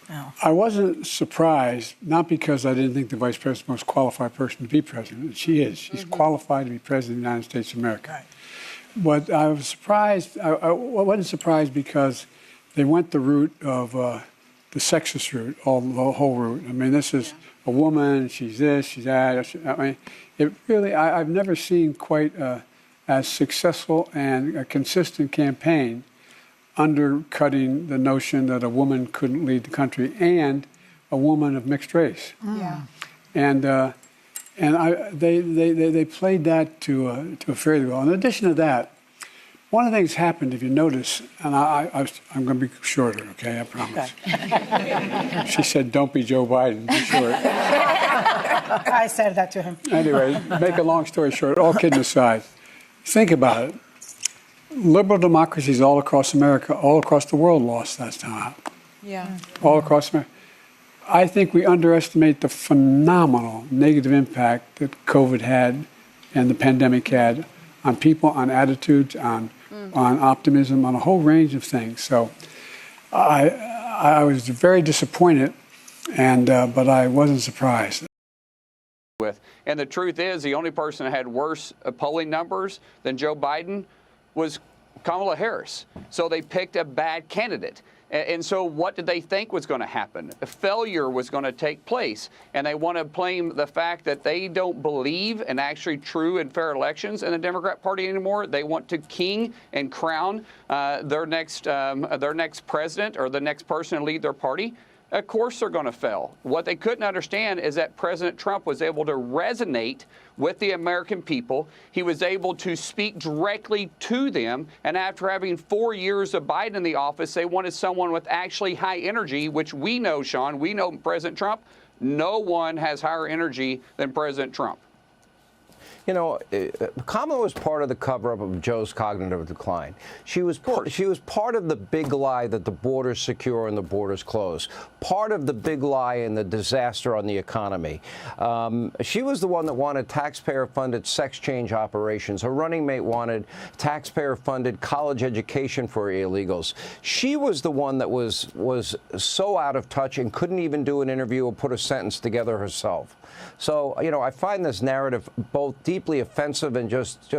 Oh. I wasn't surprised, not because I didn't think the vice president was the most qualified person to be president. She is. She's qualified to be president of the United States of America. Right. But I was surprised. I wasn't surprised because they went the route of the sexist route, the whole route. I mean, this is a woman. She's this. She's that. I mean, it really. I've never seen quite as successful and a consistent campaign undercutting the notion that a woman couldn't lead the country and a woman of mixed race. Yeah. And they played that to a fairly well. In addition to that, one of the things happened, if you notice, and I'm going to be shorter, okay, I promise. Okay. She said, "Don't be Joe Biden, be short." I said that to him. Anyway, make a long story short, all kidding aside, think about it. Liberal democracies all across America, all across the world lost that time. Yeah. All across America. I think we underestimate the phenomenal negative impact that COVID had and the pandemic had on people, on attitudes, on optimism, on a whole range of things. So I was very disappointed, but I wasn't surprised. And the truth is, the only person that had worse polling numbers than Joe Biden was Kamala Harris. So they picked a bad candidate. And so what did they think was going to happen? A failure was going to take place. And they want to blame the fact that they don't believe in actually true and fair elections in the Democrat Party anymore. They want to king and crown their next president or the next person to lead their party. Of course they're going to fail. What they couldn't understand is that President Trump was able to resonate with the American people. He was able to speak directly to them. And after having 4 years of Biden in the office, they wanted someone with actually high energy, which we know, Sean, we know President Trump. No one has higher energy than President Trump. You know, Kamala was part of the cover-up of Joe's cognitive decline. She was part of the big lie that the border's secure and the border's closed. Part of the big lie and the disaster on the economy. She was the one that wanted taxpayer-funded sex change operations. Her running mate wanted taxpayer-funded college education for illegals. She was the one that was so out of touch and couldn't even do an interview or put a sentence together herself. So, you know, I find this narrative both deeply offensive and just